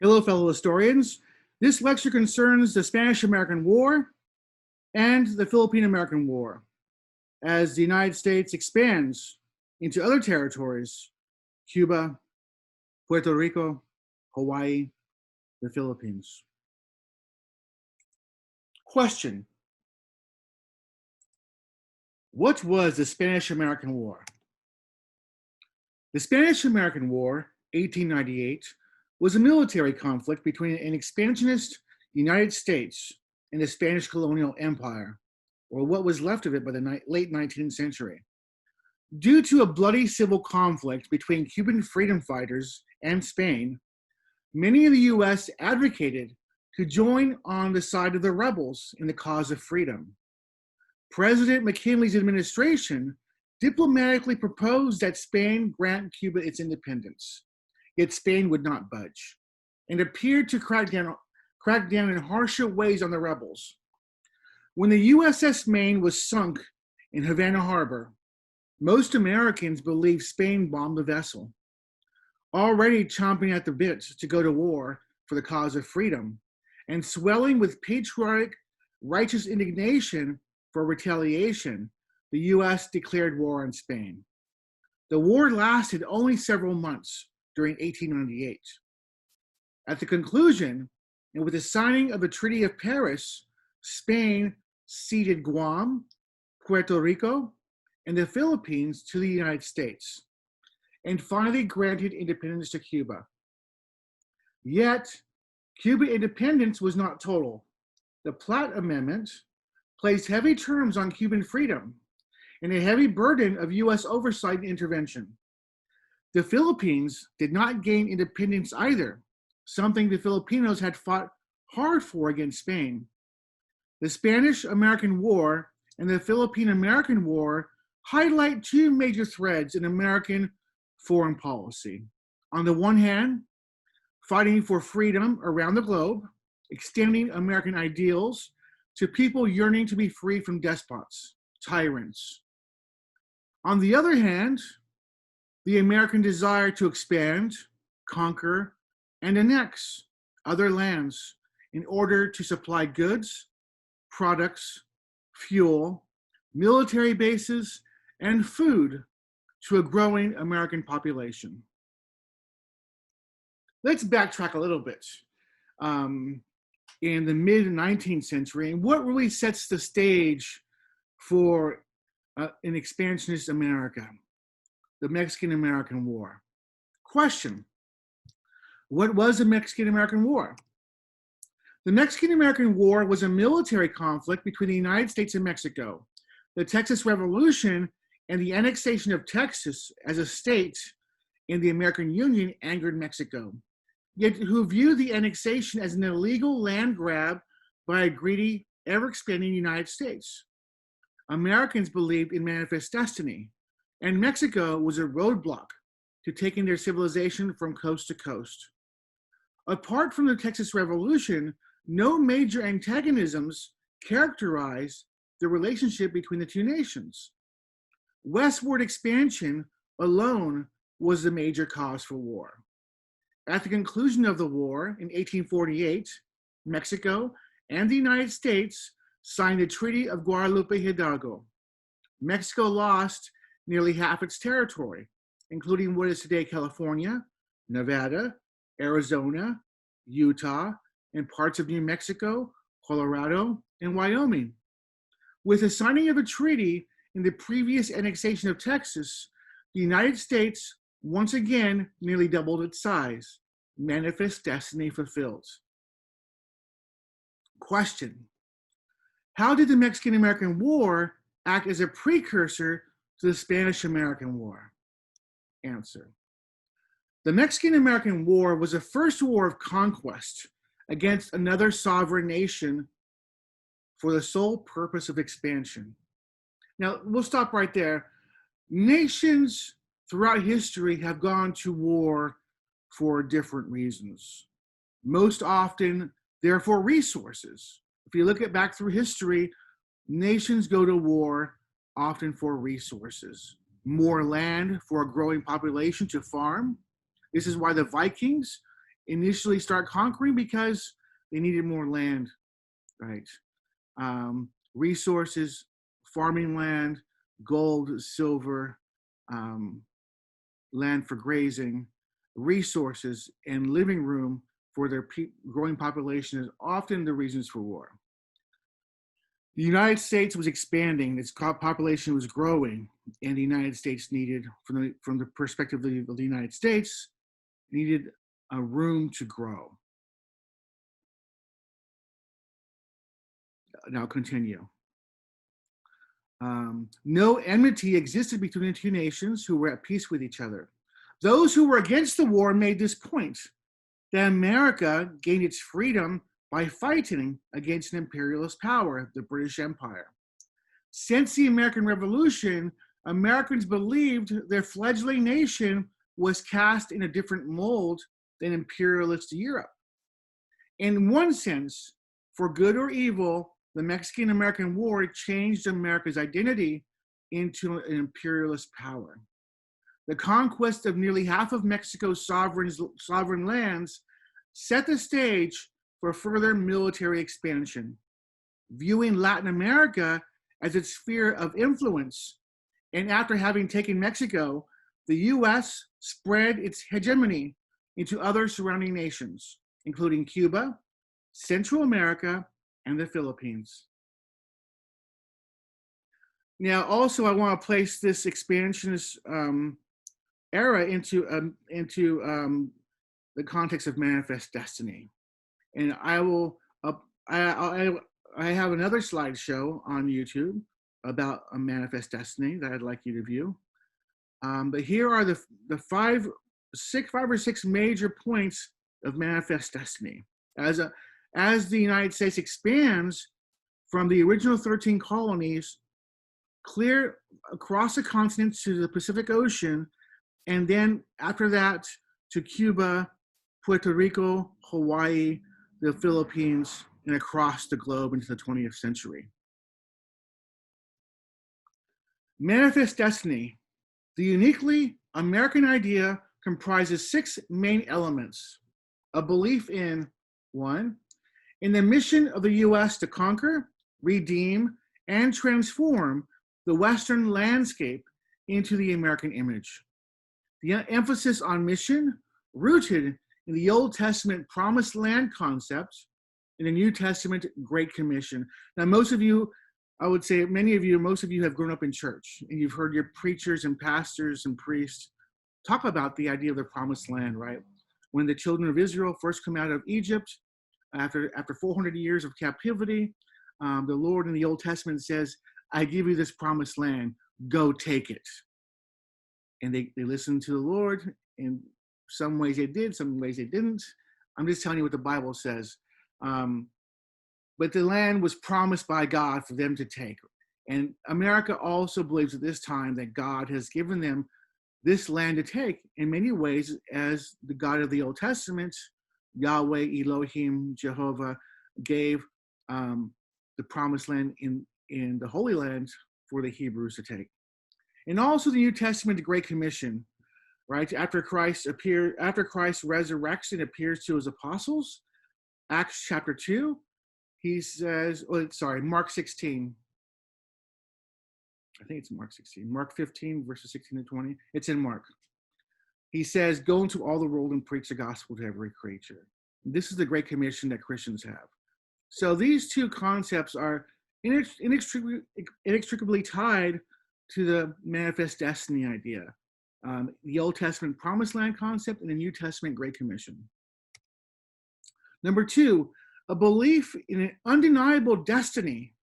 Hello, fellow historians. This lecture concerns the Spanish-American War and the Philippine-American War as the United States expands into other territories: Cuba, Puerto Rico, Hawaii, the Philippines. Question: what was the Spanish-American War? The Spanish-American War, 1898, was a military conflict between an expansionist United States and the Spanish colonial empire, or what was left of it by the late 19th century. Due to a bloody civil conflict between Cuban freedom fighters and Spain, many in the US advocated to join on the side of the rebels in the cause of freedom. President McKinley's administration diplomatically proposed that Spain grant Cuba its independence. Yet Spain would not budge and appeared to crack down in harsher ways on the rebels. When the USS Maine was sunk in Havana Harbor, most Americans believed Spain bombed the vessel. Already chomping at the bit to go to war for the cause of freedom and swelling with patriotic, righteous indignation for retaliation, the US declared war on Spain. The war lasted only several months during 1898. At the conclusion, and with the signing of the Treaty of Paris, Spain ceded Guam, Puerto Rico, and the Philippines to the United States, and finally granted independence to Cuba. Yet, Cuban independence was not total. The Platt Amendment placed heavy terms on Cuban freedom and a heavy burden of US oversight and intervention. The Philippines did not gain independence either, something the Filipinos had fought hard for against Spain. The Spanish-American War and the Philippine-American War highlight two major threads in American foreign policy. On the one hand, fighting for freedom around the globe, extending American ideals to people yearning to be free from despots, tyrants. On the other hand, the American desire to expand, conquer, and annex other lands in order to supply goods, products, fuel, military bases, and food to a growing American population. Let's backtrack a little bit. In the mid-19th century, and what really sets the stage for an expansionist America? The Mexican-American War. Question: what was the Mexican-American War? The Mexican-American War was a military conflict between the United States and Mexico. The Texas Revolution and the annexation of Texas as a state in the American Union angered Mexico, yet who viewed the annexation as an illegal land grab by a greedy, ever-expanding United States. Americans believed in manifest destiny, and Mexico was a roadblock to taking their civilization from coast to coast. Apart from the Texas Revolution, no major antagonisms characterized the relationship between the two nations. Westward expansion alone was the major cause for war. At the conclusion of the war in 1848, Mexico and the United States signed the Treaty of Guadalupe Hidalgo. Mexico lost nearly half its territory, including what is today California, Nevada, Arizona, Utah, and parts of New Mexico, Colorado, and Wyoming. With the signing of a treaty in the previous annexation of Texas, the United States once again nearly doubled its size. Manifest destiny fulfilled. Question: how did the Mexican-American War act as a precursor to the Spanish-American War? Answer: the Mexican-American War was the first war of conquest against another sovereign nation for the sole purpose of expansion. Now, we'll stop right there. Nations throughout history have gone to war for different reasons. Most often, they're for resources. If you look back through history, nations go to war often for resources. More land for a growing population to farm. This is why the Vikings initially start conquering because they needed more land, right? Resources, farming land, gold, silver, land for grazing, resources, and living room for their growing population is often the reasons for war. The United States was expanding, its population was growing, and the United States needed, from the perspective of the United States, needed a room to grow. Now continue. No enmity existed between the two nations who were at peace with each other. Those who were against the war made this point, that America gained its freedom by fighting against an imperialist power, the British Empire. Since the American Revolution, Americans believed their fledgling nation was cast in a different mold than imperialist Europe. In one sense, for good or evil, the Mexican-American War changed America's identity into an imperialist power. The conquest of nearly half of Mexico's sovereign lands set the stage for further military expansion, viewing Latin America as its sphere of influence. And after having taken Mexico, the US spread its hegemony into other surrounding nations, including Cuba, Central America, and the Philippines. Now, also, I want to place this expansionist era into the context of manifest destiny. And I will, I have another slideshow on YouTube about a manifest destiny that I'd like you to view. But here are the five or six major points of manifest destiny. As the United States expands from the original 13 colonies, clear across the continent to the Pacific Ocean, and then after that to Cuba, Puerto Rico, Hawaii, the Philippines, and across the globe into the 20th century. Manifest destiny. The uniquely American idea comprises 6 main elements. A belief in, 1, in the mission of the US to conquer, redeem, and transform the Western landscape into the American image. The emphasis on mission, rooted in the Old Testament promised land concept, in the New Testament Great Commission. Now, most of you, I would say most of you have grown up in church, and you've heard your preachers and pastors and priests talk about the idea of the promised land, right? When the children of Israel first come out of Egypt, after 400 years of captivity, the Lord in the Old Testament says, I give you this promised land, go take it. And they listened to the Lord. In some ways they did, some ways they didn't. I'm just telling you what the Bible says. But the land was promised by God for them to take. And America also believes at this time that God has given them this land to take in many ways as the God of the Old Testament, Yahweh, Elohim, Jehovah, gave the promised land in the Holy Land for the Hebrews to take. And also the New Testament, the Great Commission, right? After Christ resurrects and appears to his apostles, Acts chapter 2, he says, Mark 16. I think it's Mark 16. Mark 15, verses 16 to 20. It's in Mark. He says, go into all the world and preach the gospel to every creature. This is the Great Commission that Christians have. So these two concepts are inextricably tied to the manifest destiny idea. The Old Testament promised land concept and the New Testament Great Commission. Number 2, a belief in an undeniable destiny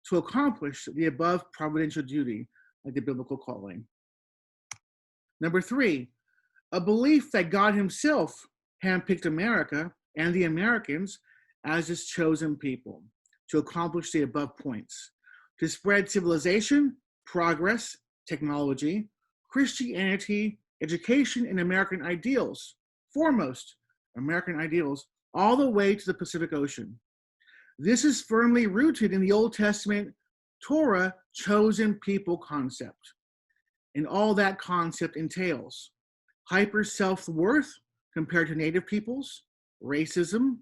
to accomplish the above providential duty, like the biblical calling. Number 3, a belief that God himself handpicked America and the Americans as his chosen people to accomplish the above points, to spread civilization, progress, technology, Christianity, education, and American ideals, foremost American ideals, all the way to the Pacific Ocean. This is firmly rooted in the Old Testament Torah chosen people concept. And all that concept entails hyper self-worth compared to native peoples, racism,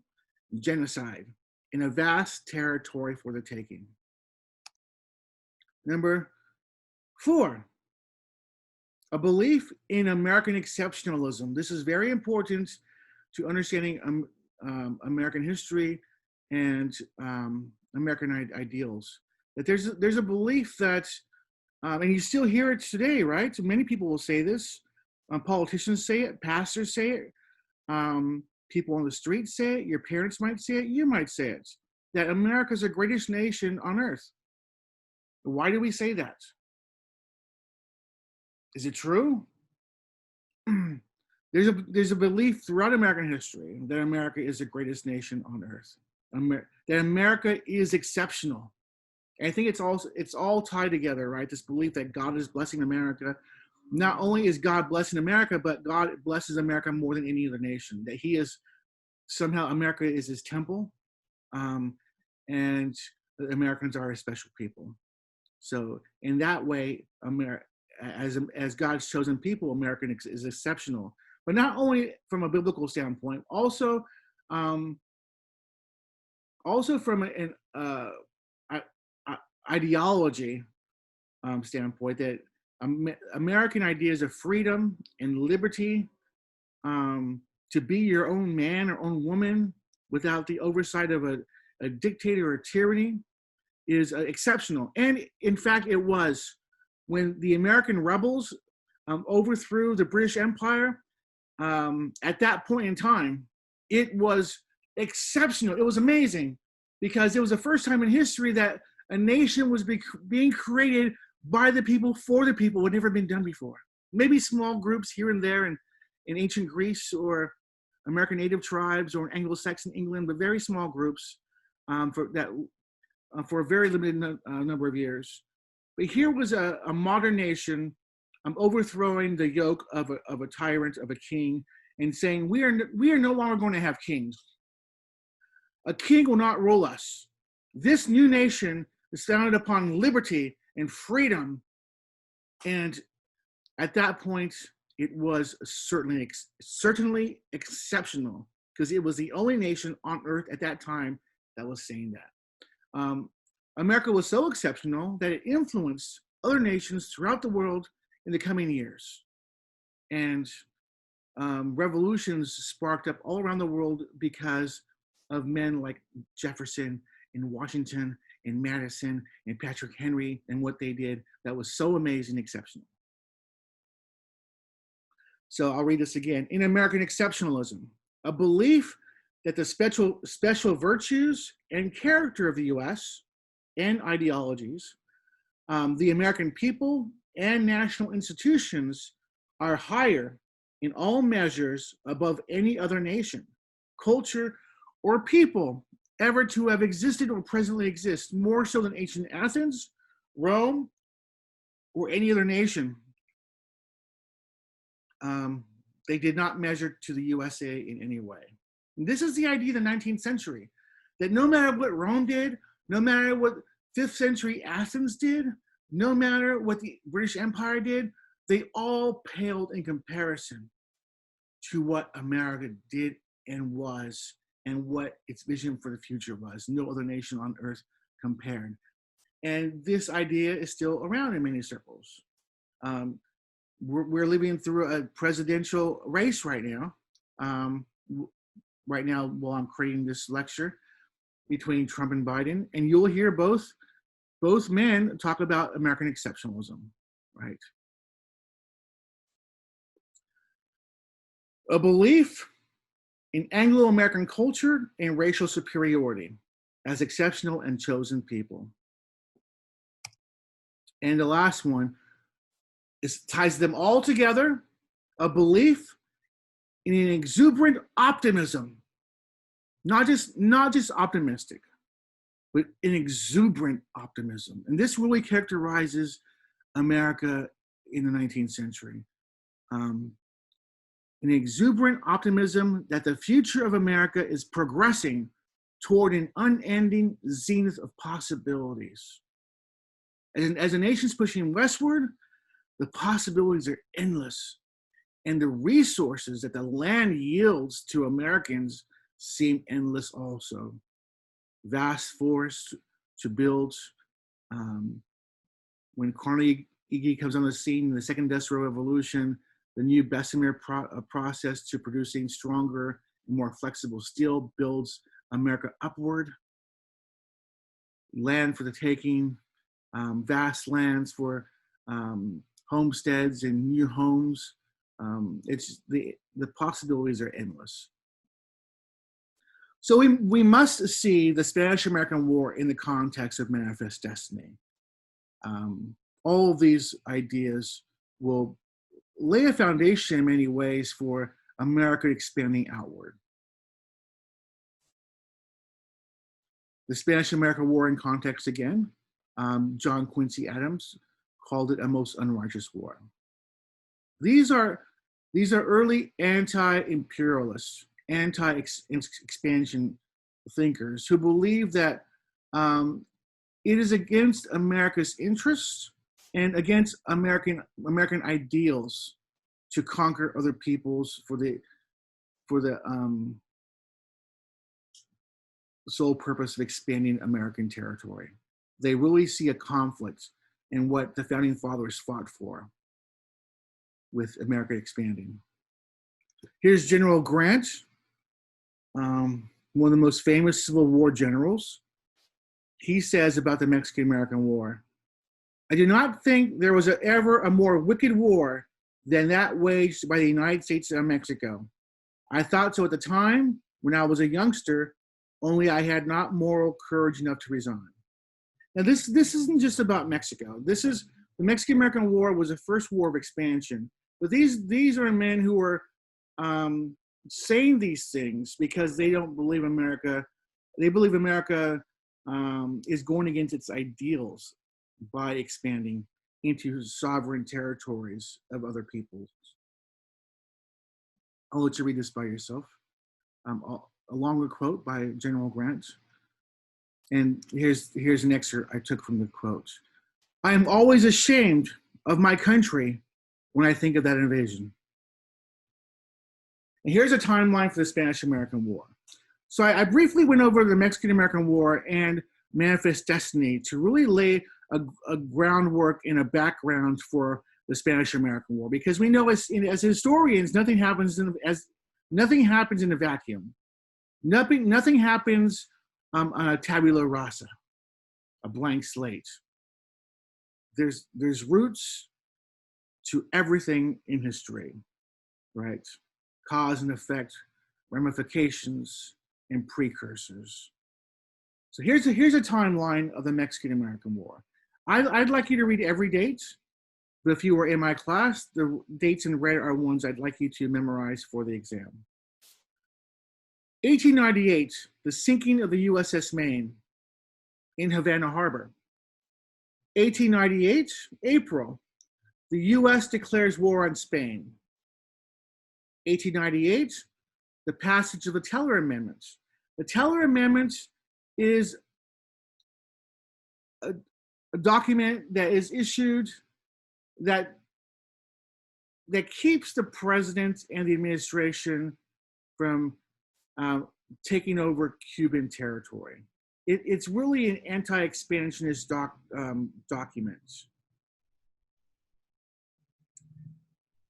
genocide, in a vast territory for the taking. Number 4, a belief in American exceptionalism. This is very important to understanding American history and American ideals. That there's a belief that, and you still hear it today, right? So many people will say this. Politicians say it, pastors say it, people on the street say it, your parents might say it, you might say it, that America is the greatest nation on earth. Why do we say that? Is it true? There's a belief throughout American history that America is the greatest nation on earth. That America is exceptional. And I think it's all tied together, right? This belief that God is blessing America. Not only is God blessing America, but God blesses America more than any other nation. That He is somehow, America is His temple, and Americans are a special people. So in that way, as God's chosen people, America is exceptional. But not only from a biblical standpoint, also from an ideology standpoint, that American ideas of freedom and liberty, to be your own man or own woman without the oversight of a dictator or tyranny, is exceptional. And in fact, it was. When the American rebels overthrew the British Empire, at that point in time, it was exceptional. It was amazing, because it was the first time in history that a nation was being created by the people, for the people. It had never been done before. Maybe small groups here and there in ancient Greece or American native tribes or Anglo-Saxon England, but very small groups for a very limited number of years. But here was a modern nation overthrowing the yoke of a tyrant, of a king, and saying, we are no longer going to have kings. A king will not rule us. This new nation is founded upon liberty and freedom. And at that point, it was certainly exceptional, because it was the only nation on earth at that time that was saying that. America was so exceptional that it influenced other nations throughout the world in the coming years. And revolutions sparked up all around the world because of men like Jefferson and Washington and Madison and Patrick Henry, and what they did that was so amazing, exceptional. So I'll read this again. In American exceptionalism, a belief that the special virtues and character of the U.S. and ideologies, the American people and national institutions are higher in all measures above any other nation, culture, or people ever to have existed or presently exist, more so than ancient Athens, Rome, or any other nation. They did not measure to the USA in any way. And this is the idea of the 19th century, that no matter what Rome did, no matter what 5th century Athens did, no matter what the British Empire did, they all paled in comparison to what America did and was, and what its vision for the future was. No other nation on earth compared. And this idea is still around in many circles. We're living through a presidential race right now. Right now, while I'm creating this lecture, between Trump and Biden, and you'll hear both men talk about American exceptionalism, right? A belief in Anglo-American culture and racial superiority as exceptional and chosen people. And the last one ties them all together, a belief in an exuberant optimism, not just optimistic, but an exuberant optimism. And this really characterizes America in the 19th century. An exuberant optimism that the future of America is progressing toward an unending zenith of possibilities. And as a nation's pushing westward, the possibilities are endless. And the resources that the land yields to Americans seem endless also. Vast forests to build. When Carnegie comes on the scene in the Second Industrial Revolution, the new Bessemer process to producing stronger, more flexible steel builds America upward. Land for the taking, vast lands for homesteads and new homes. It's the possibilities are endless. So we must see the Spanish-American War in the context of Manifest Destiny. All of these ideas will lay a foundation in many ways for America expanding outward. The Spanish-American War in context again, John Quincy Adams called it a most unrighteous war. These are early anti-imperialist, anti-expansion thinkers who believe that it is against America's interests and against American ideals to conquer other peoples for the sole purpose of expanding American territory. They really see a conflict in what the founding fathers fought for with America expanding. Here's General Grant, one of the most famous Civil War generals. He says about the Mexican-American War, "I do not think there was ever a more wicked war than that waged by the United States and Mexico. I thought so at the time when I was a youngster, only I had not moral courage enough to resign." Now this isn't just about Mexico. The Mexican-American War was the first war of expansion. But these are men who are saying these things because they don't believe America. They believe America is going against its ideals by expanding into sovereign territories of other peoples. I'll let you read this by yourself. A longer quote by General Grant. And here's an excerpt I took from the quote. "I am always ashamed of my country when I think of that invasion." And here's a timeline for the Spanish-American War. So I briefly went over the Mexican-American War and Manifest Destiny to really lay a groundwork and a background for the Spanish-American War, because we know as historians, nothing happens in a vacuum. Nothing happens on a tabula rasa, a blank slate. There's roots to everything in history, right? Cause and effect, ramifications, and precursors. So here's a timeline of the Mexican-American War. I'd like you to read every date, but if you were in my class, the dates in red are ones I'd like you to memorize for the exam. 1898, the sinking of the USS Maine in Havana Harbor. 1898, April, the US declares war on Spain. 1898, the passage of the Teller Amendment. The Teller Amendment is a document that is issued that keeps the president and the administration from taking over Cuban territory. It's really an anti-expansionist document.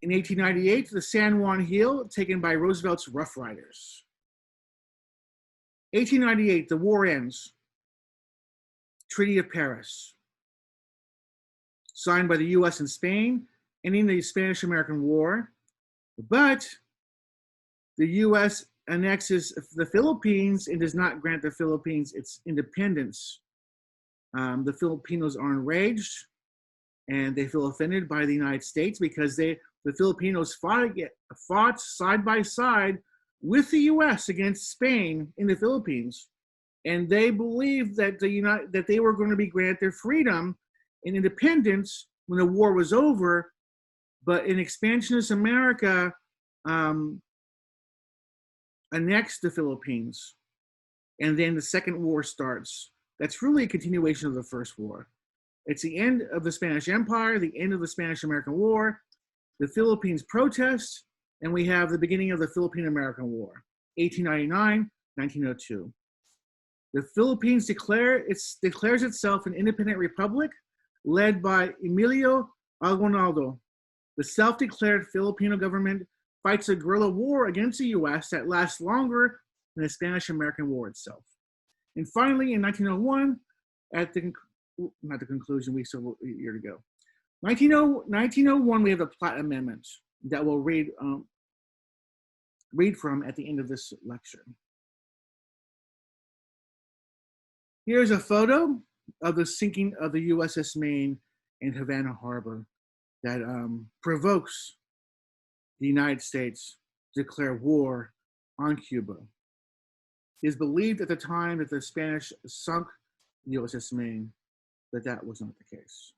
In 1898, the San Juan Hill, taken by Roosevelt's Rough Riders. 1898, the war ends. Treaty of Paris, signed by the US and Spain, ending the Spanish-American War. But the US annexes the Philippines and does not grant the Philippines its independence. The Filipinos are enraged and they feel offended by the United States because the Filipinos fought side by side with the US against Spain in the Philippines. And they believed that that they were going to be granted their freedom and independence when the war was over. But in expansionist America, annexed the Philippines, and then the second war starts. That's really a continuation of the first war. It's the end of the Spanish Empire, the end of the Spanish-American War, the Philippines protest, and we have the beginning of the Philippine-American War. 1899, 1902. The Philippines declares itself an independent republic led by Emilio Aguinaldo. The self-declared Filipino government fights a guerrilla war against the US that lasts longer than the Spanish-American War itself. And finally, in 1901, not the conclusion, we still a year to go. 1901, we have the Platt Amendment that we'll read from at the end of this lecture. Here's a photo of the sinking of the USS Maine in Havana Harbor that provokes the United States to declare war on Cuba. It is believed at the time that the Spanish sunk the USS Maine that that was not the case.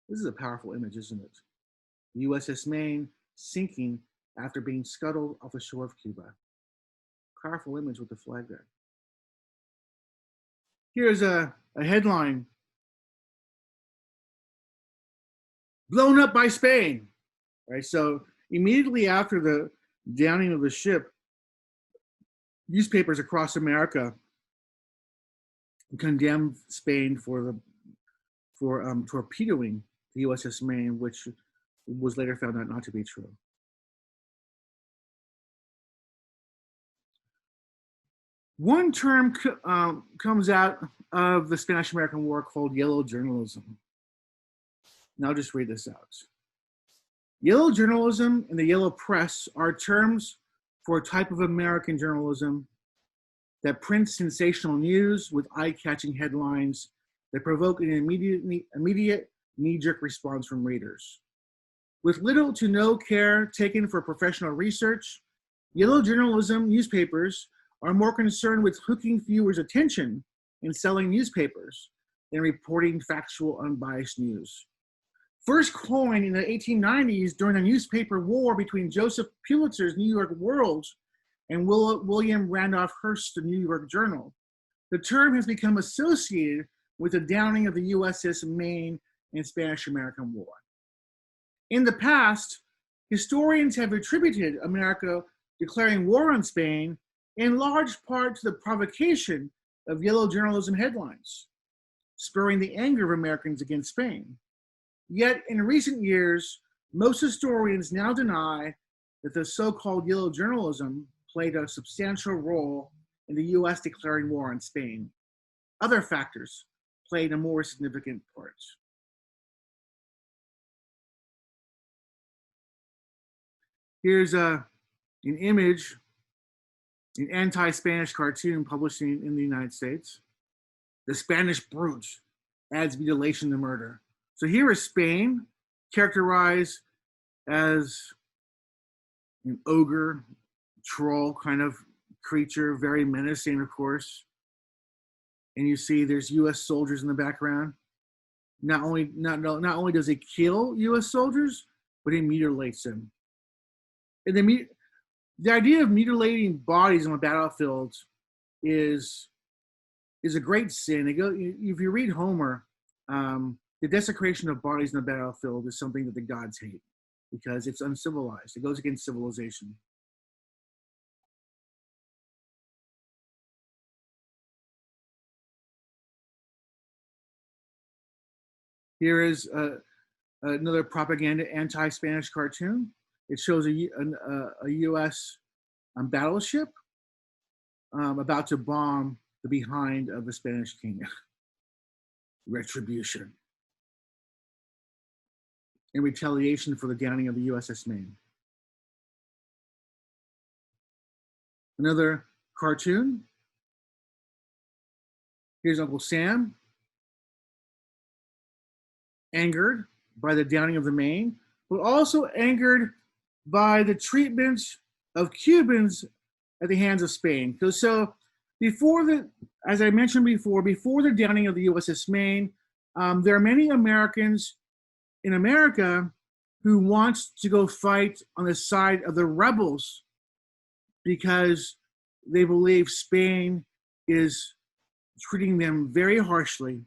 This is a powerful image, isn't it? The USS Maine sinking after being scuttled off the shore of Cuba. Powerful image with the flag there. Here's a headline. Blown up by Spain. Right, so immediately after the downing of the ship, newspapers across America condemned Spain for torpedoing the USS Maine, which was later found out not to be true. One term comes out of the Spanish-American War called yellow journalism. Now I'll just read this out. Yellow journalism and the yellow press are terms for a type of American journalism that prints sensational news with eye-catching headlines that provoke an immediate knee-jerk response from readers. With little to no care taken for professional research, yellow journalism newspapers are more concerned with hooking viewers' attention and selling newspapers than reporting factual, unbiased news. First coined in the 1890s during the newspaper war between Joseph Pulitzer's New York World and William Randolph Hearst's New York Journal, the term has become associated with the downing of the USS Maine and Spanish-American War. In the past, historians have attributed America declaring war on Spain in large part to the provocation of yellow journalism headlines, spurring the anger of Americans against Spain. Yet in recent years, most historians now deny that the so-called yellow journalism played a substantial role in the US declaring war on Spain. Other factors played a more significant part. Here's an image, an anti-Spanish cartoon published in the United States. The Spanish brute adds mutilation to murder. So here is Spain, characterized as an ogre, troll kind of creature, very menacing, of course. And you see there's US soldiers in the background. Not only does he kill US soldiers, but he mutilates them. And the idea of mutilating bodies on a battlefield is a great sin. If you read Homer, the desecration of bodies on the battlefield is something that the gods hate because it's uncivilized. It goes against civilization. Here is another propaganda anti-Spanish cartoon. It shows a U.S. battleship about to bomb the behind of the Spanish king. Retribution. In retaliation for the downing of the USS Maine. Another cartoon. Here's Uncle Sam, angered by the downing of the Maine, but also angered by the treatment of Cubans at the hands of Spain. So as I mentioned before the downing of the USS Maine, there are many Americans in America who wants to go fight on the side of the rebels because they believe Spain is treating them very harshly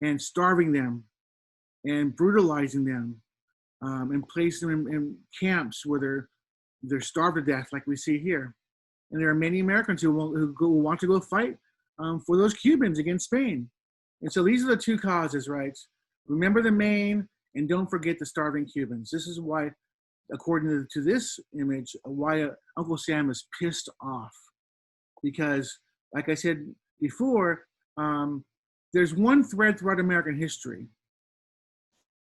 and starving them and brutalizing them and placing them in camps where they're starved to death like we see here. And there are many Americans who want to go fight for those Cubans against Spain. And so these are the two causes, right? Remember the Maine and don't forget the starving Cubans. This is why, according to this image, why Uncle Sam is pissed off. Because, like I said before, there's one thread throughout American history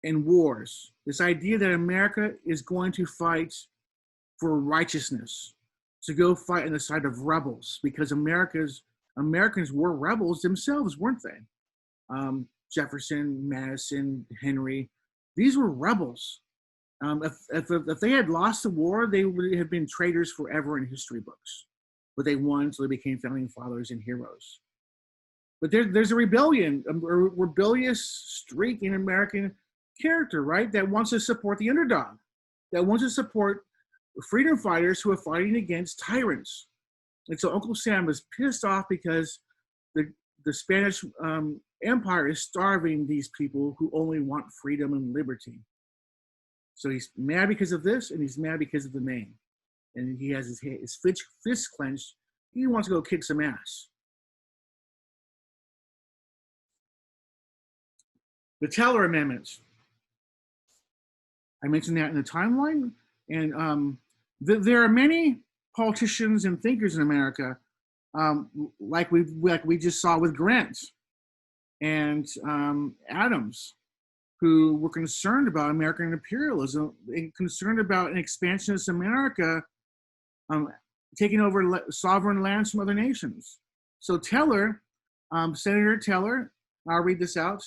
and wars. This idea that America is going to fight for righteousness, to go fight on the side of rebels, because Americans were rebels themselves, weren't they? Jefferson, Madison, Henry, these were rebels. If they had lost the war, they would have been traitors forever in history books. But they won, so they became founding fathers and heroes. But there's a rebellion, a rebellious streak in American character, right? That wants to support the underdog, that wants to support freedom fighters who are fighting against tyrants. And so Uncle Sam is pissed off because the Spanish Empire is starving these people who only want freedom and liberty. So he's mad because of this, and he's mad because of the Maine. And he has his fist clenched. He wants to go kick some ass. The Teller Amendment. I mentioned that in the timeline. And there are many politicians and thinkers in America, like we just saw with Grant and Adams, who were concerned about American imperialism, concerned about an expansionist America taking over sovereign lands from other nations. So Teller, Senator Teller, I'll read this out.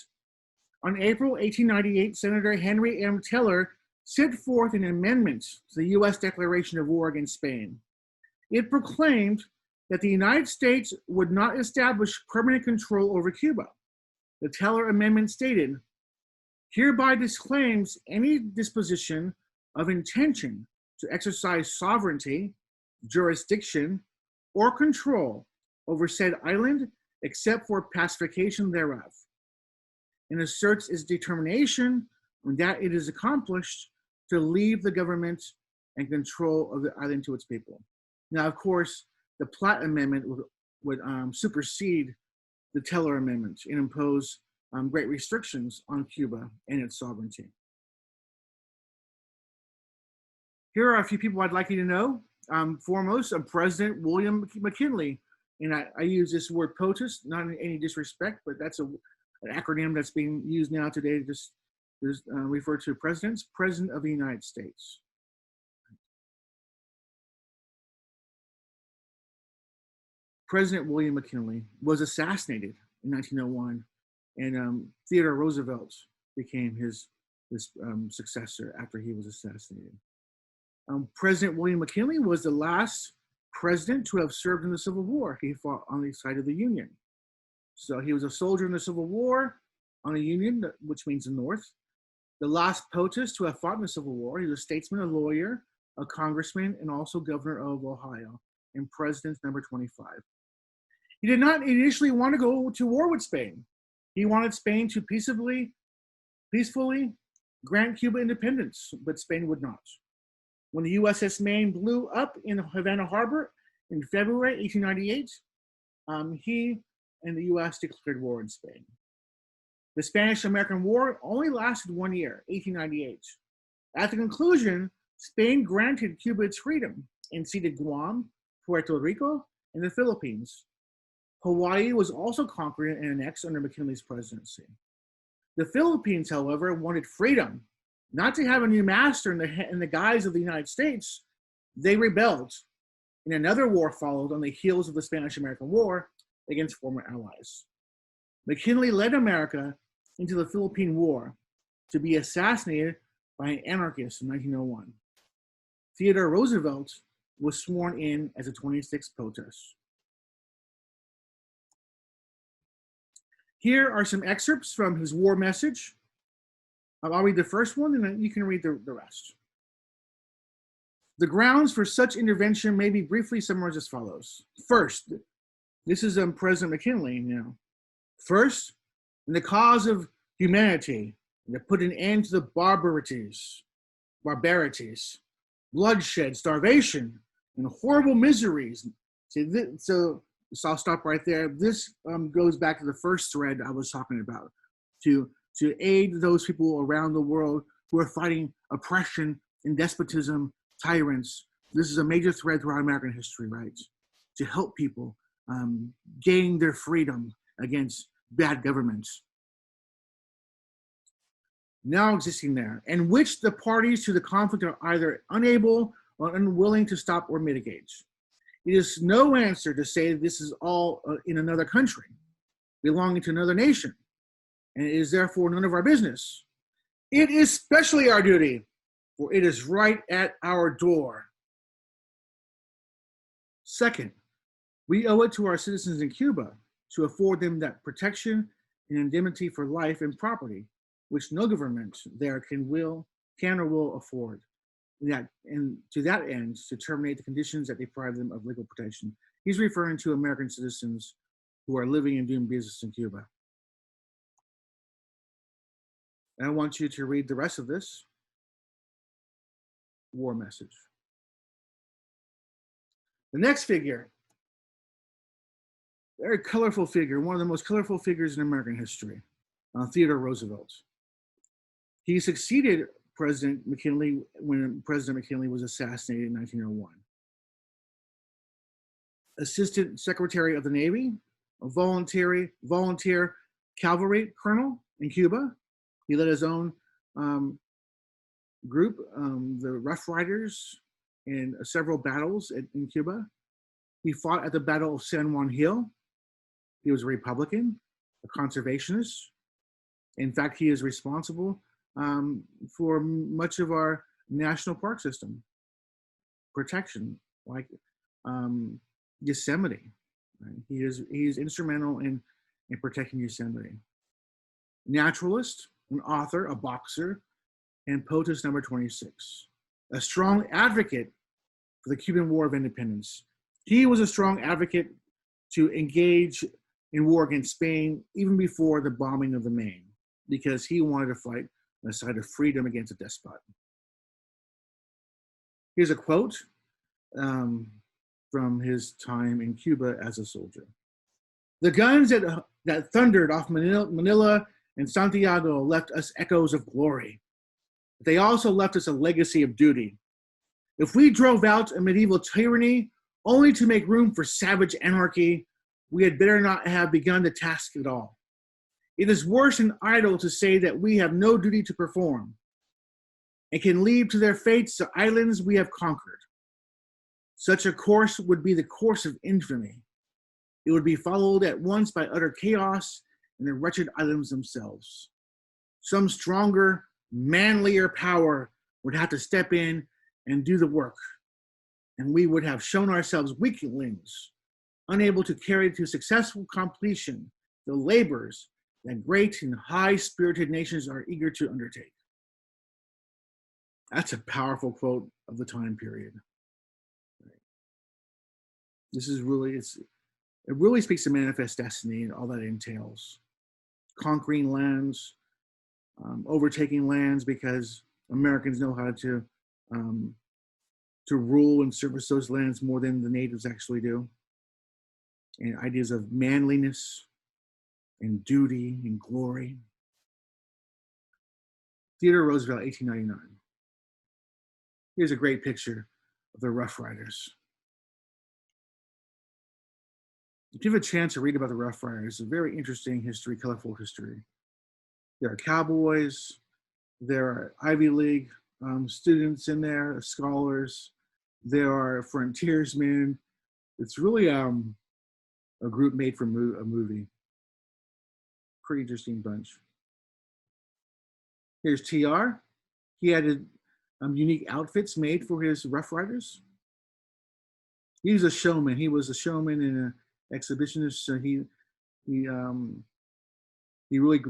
On April 1898, Senator Henry M. Teller set forth an amendment to the U.S. Declaration of War against Spain. It proclaimed that the United States would not establish permanent control over Cuba. The Teller Amendment stated, hereby disclaims any disposition of intention to exercise sovereignty, jurisdiction, or control over said island except for pacification thereof, and asserts its determination, when that it is accomplished, to leave the government and control of the island to its people. Now, of course, the Platt Amendment would supersede the Teller Amendment and impose great restrictions on Cuba and its sovereignty. Here are a few people I'd like you to know. Foremost, President William McKinley. And I use this word POTUS, not in any disrespect, but that's an acronym that's being used now today to just refer to presidents. President of the United States. President William McKinley was assassinated in 1901, and Theodore Roosevelt became his successor after he was assassinated. President William McKinley was the last president to have served in the Civil War. He fought on the side of the Union. So he was a soldier in the Civil War on the Union, which means the North. The last POTUS to have fought in the Civil War. He was a statesman, a lawyer, a congressman, and also governor of Ohio, and president number 25. He did not initially want to go to war with Spain. He wanted Spain to peacefully grant Cuba independence, but Spain would not. When the USS Maine blew up in Havana Harbor in February 1898, he and the US declared war on Spain. The Spanish-American War only lasted 1 year, 1898. At the conclusion, Spain granted Cuba its freedom and ceded Guam, Puerto Rico, and the Philippines. Hawaii was also conquered and annexed under McKinley's presidency. The Philippines, however, wanted freedom, not to have a new master in the guise of the United States. They rebelled, and another war followed on the heels of the Spanish-American War against former allies. McKinley led America into the Philippine War to be assassinated by an anarchist in 1901. Theodore Roosevelt was sworn in as a 26th POTUS. Here are some excerpts from his war message. I'll read the first one, and then you can read the rest. The grounds for such intervention may be briefly summarized as follows. First, this is President McKinley now. First, in the cause of humanity, and to put an end to the barbarities, bloodshed, starvation, and horrible miseries So I'll stop right there. This goes back to the first thread I was talking about, to aid those people around the world who are fighting oppression and despotism, tyrants. This is a major thread throughout American history, right? To help people gain their freedom against bad governments now existing there, and which the parties to the conflict are either unable or unwilling to stop or mitigate. It is no answer to say this is all in another country, belonging to another nation, and it is therefore none of our business. It is especially our duty, for it is right at our door. Second, we owe it to our citizens in Cuba to afford them that protection and indemnity for life and property, which no government there can or will afford. And to that end, to terminate the conditions that deprive them of legal protection. He's referring to American citizens who are living and doing business in Cuba. And I want you to read the rest of this war message. The next figure, very colorful figure, one of the most colorful figures in American history, Theodore Roosevelt. He succeeded President McKinley when President McKinley was assassinated in 1901. Assistant Secretary of the Navy, a volunteer cavalry colonel in Cuba. He led his own group, the Rough Riders, in several battles in Cuba. He fought at the Battle of San Juan Hill. He was a Republican, a conservationist. In fact, he is responsible for much of our national park system protection, like Yosemite. Right? He is instrumental in protecting Yosemite. Naturalist, an author, a boxer, and POTUS number 26. A strong advocate for the Cuban War of Independence. He was a strong advocate to engage in war against Spain even before the bombing of the Maine, because he wanted to fight on the side of freedom against a despot. Here's a quote from his time in Cuba as a soldier. The guns that thundered off Manila and Santiago left us echoes of glory. But they also left us a legacy of duty. If we drove out a medieval tyranny only to make room for savage anarchy, we had better not have begun the task at all. It is worse and idle to say that we have no duty to perform and can leave to their fates the islands we have conquered. Such a course would be the course of infamy. It would be followed at once by utter chaos and the wretched islands themselves. Some stronger, manlier power would have to step in and do the work, and we would have shown ourselves weaklings, unable to carry to successful completion the labors that great and high-spirited nations are eager to undertake. That's a powerful quote of the time period. This is really, it really speaks to manifest destiny and all that entails. Conquering lands, overtaking lands because Americans know how to rule and service those lands more than the natives actually do. And ideas of manliness and duty and glory. Theodore Roosevelt, 1899. Here's a great picture of the Rough Riders. If you have a chance to read about the Rough Riders, it's a very interesting history, colorful history. There are cowboys, there are Ivy League students in there, scholars, there are frontiersmen. It's really a group made for a movie. Pretty interesting bunch. Here's TR. He had unique outfits made for his Rough Riders. He was a showman. He was a showman and an exhibitionist. So he really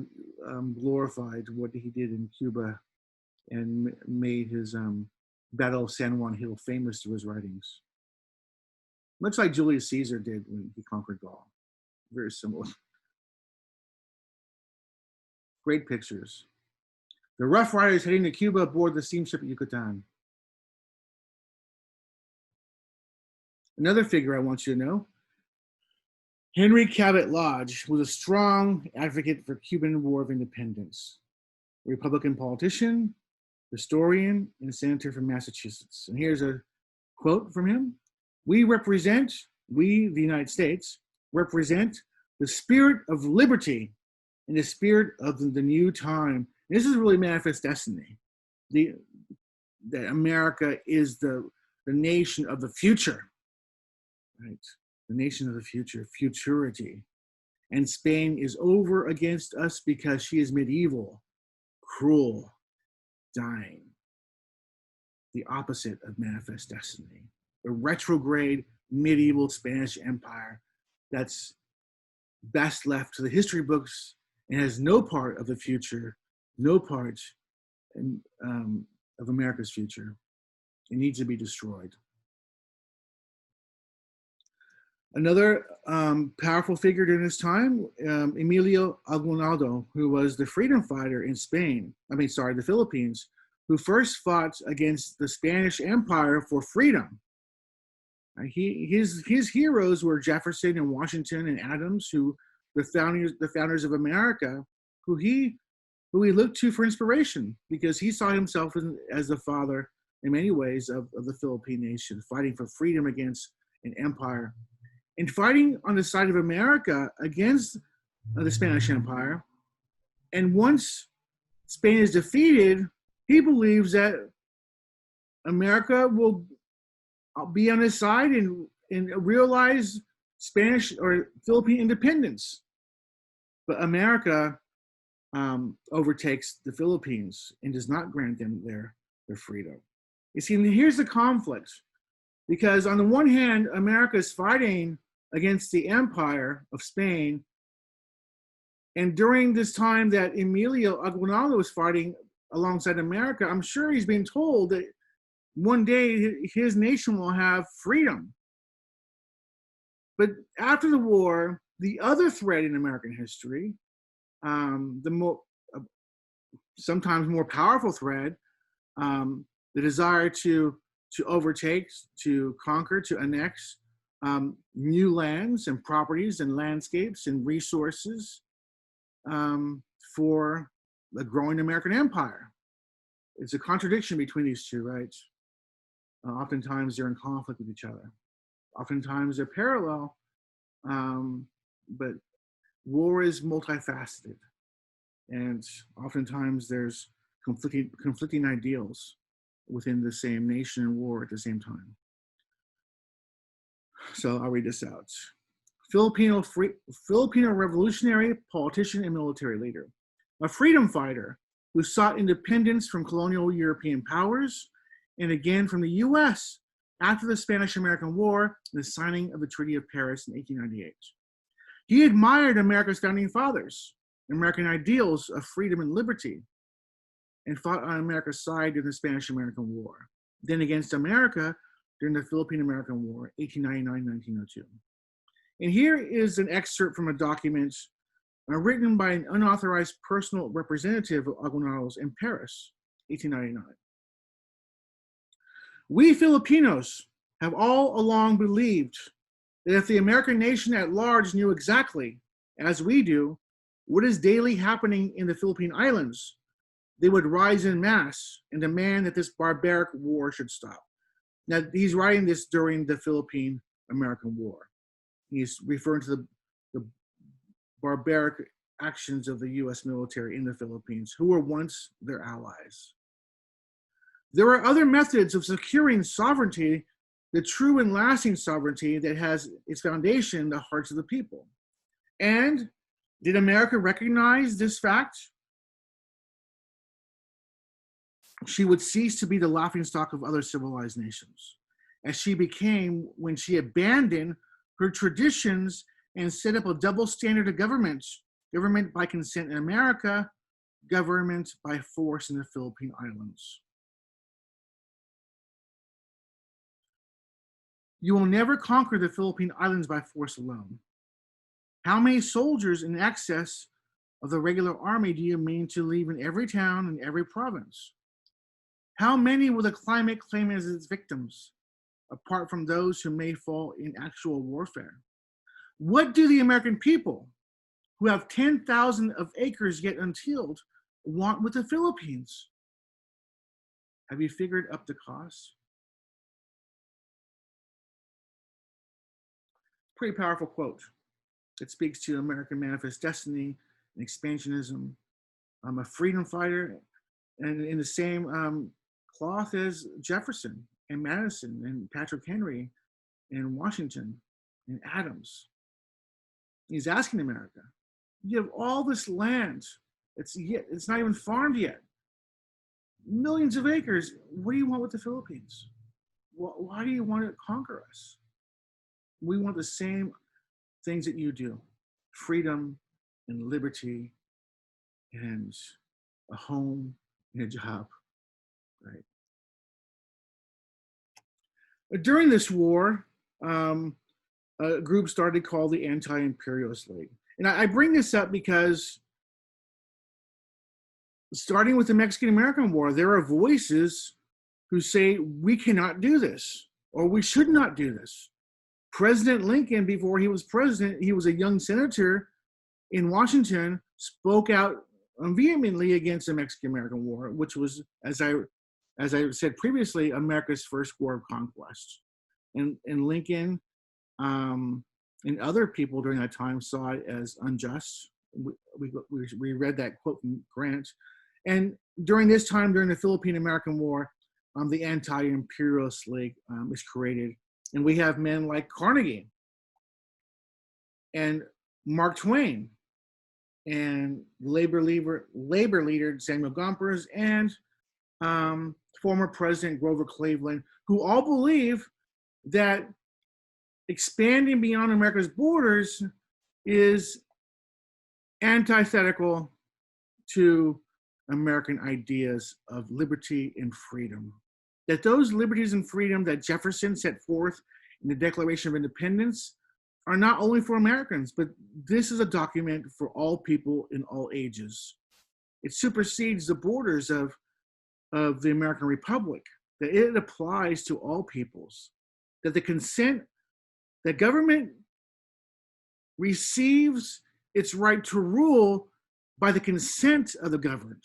glorified what he did in Cuba and made his Battle of San Juan Hill famous through his writings. Much like Julius Caesar did when he conquered Gaul. Very similar. Great pictures. The Rough Riders heading to Cuba aboard the steamship Yucatan. Another figure I want you to know, Henry Cabot Lodge was a strong advocate for Cuban War of Independence, a Republican politician, historian, and senator from Massachusetts. And here's a quote from him. We, the United States, represent the spirit of liberty and the spirit of the new time. And this is really manifest destiny. That America is the nation of the future, right? The nation of the future, futurity. And Spain is over against us because she is medieval, cruel, dying. The opposite of manifest destiny. The retrograde medieval Spanish Empire that's best left to the history books and has no part of the future, no part of America's future. It needs to be destroyed. Another powerful figure during this time, Emilio Aguinaldo, who was the freedom fighter in the Philippines, who first fought against the Spanish Empire for freedom. His heroes were Jefferson and Washington and Adams, who the founders of America, who he looked to for inspiration because he saw himself as the father in many ways of the Philippine nation, fighting for freedom against an empire and fighting on the side of America against the Spanish Empire. And once Spain is defeated, he believes that America will be on his side and realize Spanish or Philippine independence. But America overtakes the Philippines and does not grant them their freedom. You see, here's the conflict. Because on the one hand, America is fighting against the empire of Spain. And during this time that Emilio Aguinaldo was fighting alongside America, I'm sure he's being told that one day his nation will have freedom. But after the war, the other thread in American history, sometimes more powerful thread, the desire to overtake, to conquer, to annex new lands and properties and landscapes and resources for the growing American empire. It's a contradiction between these two, right? Oftentimes they're in conflict with each other. Oftentimes they're parallel, but war is multifaceted. And oftentimes there's conflicting ideals within the same nation and war at the same time. So I'll read this out. Filipino revolutionary, politician, and military leader. A freedom fighter who sought independence from colonial European powers and again from the US after the Spanish-American War and the signing of the Treaty of Paris in 1898. He admired America's founding fathers, American ideals of freedom and liberty, and fought on America's side during the Spanish-American War, then against America during the Philippine-American War, 1899-1902. And here is an excerpt from a document written by an unauthorized personal representative of Aguinaldo's in Paris, 1899. We Filipinos have all along believed that if the American nation at large knew exactly, as we do, what is daily happening in the Philippine Islands, they would rise en masse and demand that this barbaric war should stop. Now, he's writing this during the Philippine-American War. He's referring to the barbaric actions of the US military in the Philippines, who were once their allies. There are other methods of securing sovereignty, the true and lasting sovereignty that has its foundation in the hearts of the people. And did America recognize this fact? She would cease to be the laughingstock of other civilized nations, as she became when she abandoned her traditions and set up a double standard of government by consent in America, government by force in the Philippine Islands. You will never conquer the Philippine Islands by force alone. How many soldiers in excess of the regular army do you mean to leave in every town and every province? How many will the climate claim as its victims? apart from those who may fall in actual warfare. What do the American people, who have 10,000 of acres yet untilled, want with the Philippines? Have you figured up the cost? Pretty powerful quote. It speaks to American manifest destiny and expansionism. I'm a freedom fighter, and in the same cloth as Jefferson and Madison and Patrick Henry and Washington and Adams. He's asking America, you have all this land. It's not even farmed yet. Millions of acres. What do you want with the Philippines? Why do you want to conquer us? We want the same things that you do: freedom and liberty and a home and a job, right? During this war, a group started called the Anti-Imperialist League. And I bring this up because starting with the Mexican-American War, there are voices who say we cannot do this, or we should not do this. President Lincoln, before he was president, he was a young senator in Washington, spoke out vehemently against the Mexican-American War, which was, as I said previously, America's first war of conquest. And Lincoln and other people during that time saw it as unjust. We read that quote from Grant. And during this time, during the Philippine American War, the Anti-Imperialist League is created. And we have men like Carnegie and Mark Twain and labor leader Samuel Gompers and former President Grover Cleveland, who all believe that expanding beyond America's borders is antithetical to American ideas of liberty and freedom. That those liberties and freedom that Jefferson set forth in the Declaration of Independence are not only for Americans, but this is a document for all people in all ages. It supersedes the borders of the American Republic, that it applies to all peoples, that the consent, that government receives its right to rule by the consent of the governed,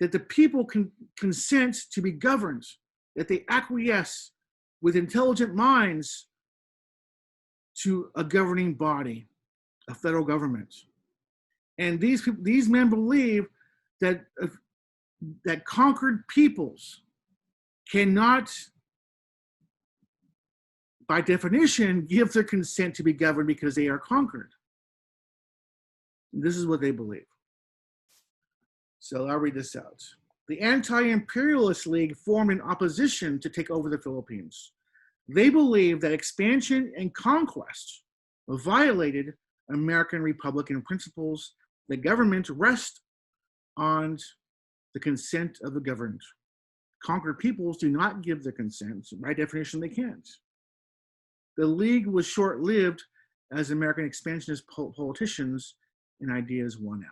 that the people can consent to be governed, that they acquiesce with intelligent minds to a governing body, a federal government. And these men believe that that conquered peoples cannot, by definition, give their consent to be governed because they are conquered. This is what they believe. So I'll read this out. The Anti-Imperialist League formed in opposition to take over the Philippines. They believe that expansion and conquest violated American Republican principles that government rests on the consent of the governed. Conquered peoples do not give their consent. By definition, they can't. The League was short-lived as American expansionist politicians and ideas won out.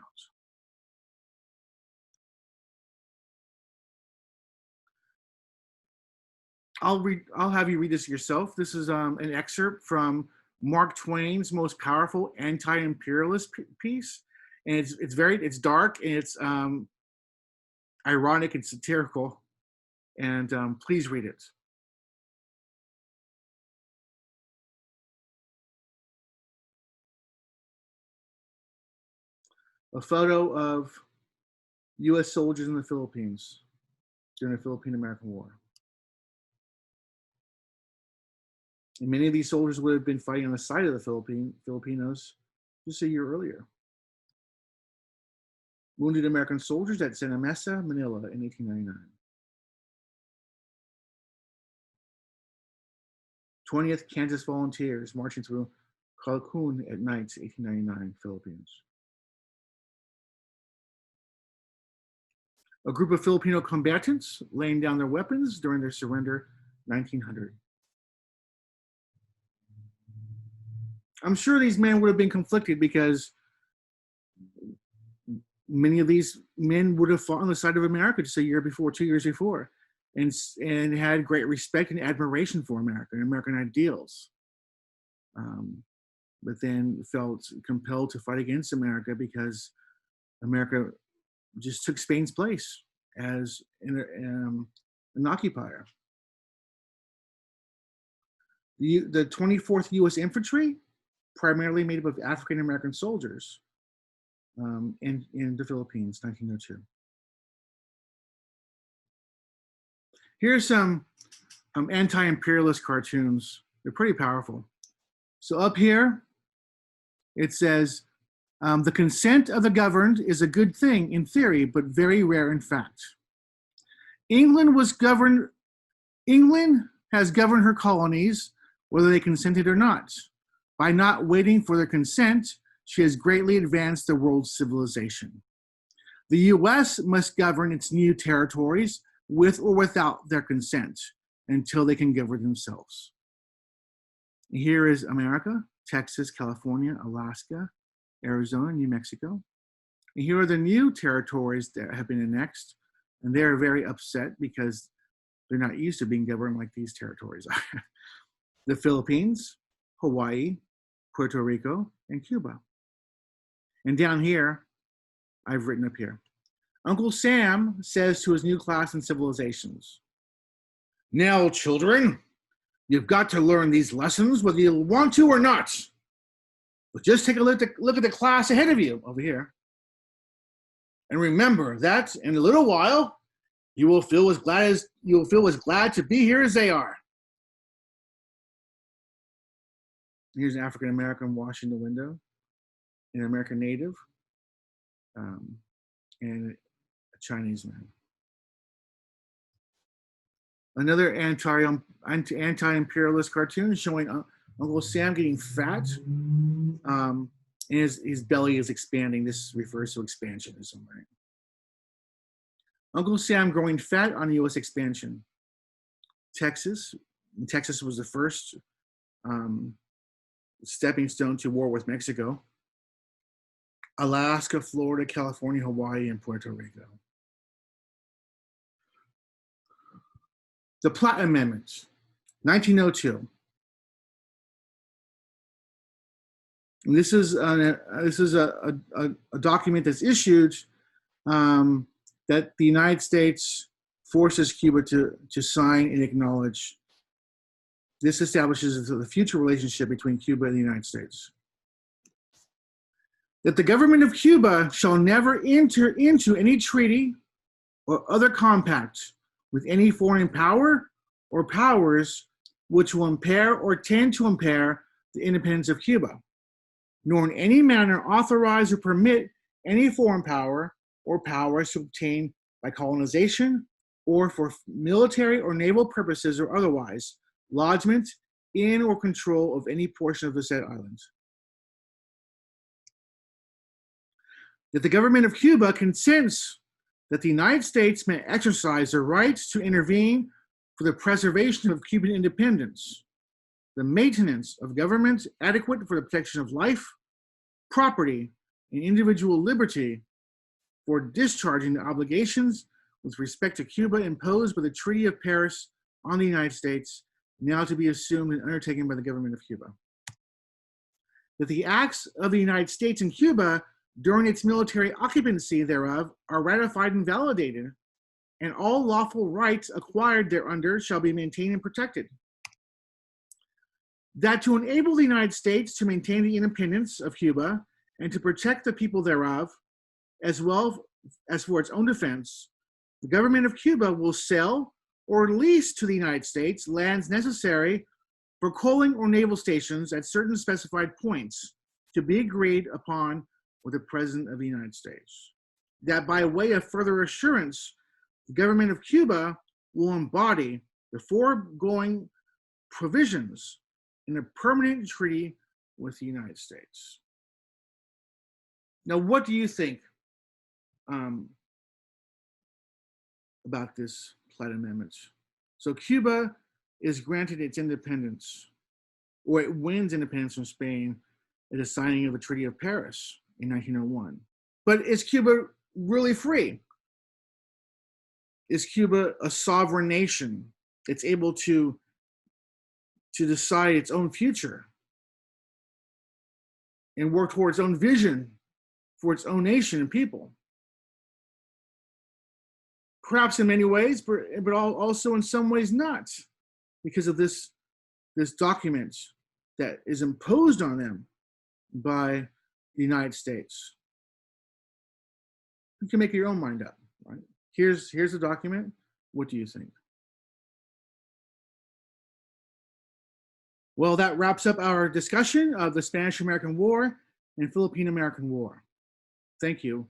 I'll have you read this yourself. This is an excerpt from Mark Twain's most powerful anti-imperialist piece, and it's dark and it's ironic and satirical, and please read it. A photo of U.S. soldiers in the Philippines during the Philippine American War. And many of these soldiers would have been fighting on the side of the Filipinos just a year earlier. Wounded American soldiers at Santa Mesa, Manila in 1899. 20th Kansas Volunteers marching through Calhoun at night, 1899, Philippines. A group of Filipino combatants laying down their weapons during their surrender, 1900. I'm sure these men would have been conflicted because many of these men would have fought on the side of America just a year before, 2 years before. and had great respect and admiration for America and American ideals. But then felt compelled to fight against America because America just took Spain's place as an occupier. The 24th U.S. Infantry, primarily made up of African American soldiers in the Philippines, 1902. Here's some anti-imperialist cartoons. They're pretty powerful. So up here, it says, the consent of the governed is a good thing in theory, but very rare in fact. England has governed her colonies, whether they consented or not. By not waiting for their consent, she has greatly advanced the world's civilization. The US must govern its new territories with or without their consent until they can govern themselves. Here is America, Texas, California, Alaska, Arizona, New Mexico. And here are the new territories that have been annexed, and they're very upset because they're not used to being governed like these territories are. The Philippines, Hawaii, Puerto Rico, and Cuba. And down here, I've written up here, Uncle Sam says to his new class in civilizations, now, children, you've got to learn these lessons whether you want to or not. But just take a look at the class ahead of you over here. And remember that in a little while, you will feel as glad to be here as they are. Here's an African American washing the window, an American native, and a Chinese man. Another anti-imperialist cartoon showing Uncle Sam getting fat, and his belly is expanding. This refers to expansionism, right? Uncle Sam growing fat on U.S. expansion. Texas was the first stepping stone to war with Mexico. Alaska, Florida, California, Hawaii, and Puerto Rico. The Platt Amendment, 1902. And this is a document that's issued that the United States forces Cuba to sign and acknowledge. This establishes the future relationship between Cuba and the United States. That the government of Cuba shall never enter into any treaty or other compact with any foreign power or powers which will impair or tend to impair the independence of Cuba, nor in any manner authorize or permit any foreign power or powers to obtain by colonization or for military or naval purposes or otherwise, lodgment in or control of any portion of the said island. That the government of Cuba consents that the United States may exercise their rights to intervene for the preservation of Cuban independence, the maintenance of government adequate for the protection of life, property, and individual liberty, for discharging the obligations with respect to Cuba imposed by the Treaty of Paris on the United States, now to be assumed and undertaken by the government of Cuba. That the acts of the United States and Cuba during its military occupancy thereof are ratified and validated, and all lawful rights acquired thereunder shall be maintained and protected. That to enable the United States to maintain the independence of Cuba and to protect the people thereof, as well as for its own defense, the government of Cuba will sell or lease to the United States lands necessary for coaling or naval stations at certain specified points to be agreed upon with the President of the United States. That by way of further assurance, the government of Cuba will embody the foregoing provisions in a permanent treaty with the United States. Now, what do you think about this Platt Amendment? So Cuba is granted its independence, or it wins independence from Spain at the signing of the Treaty of Paris in 1901. But is Cuba really free? is Cuba a sovereign nation? It's able to decide its own future and work towards its own vision for its own nation and people. Perhaps in many ways, but also in some ways not, because of this document that is imposed on them by the United States. You can make your own mind up, right? Here's the document. What do you think? Well, that wraps up our discussion of the Spanish-American War and Philippine-American War. Thank you.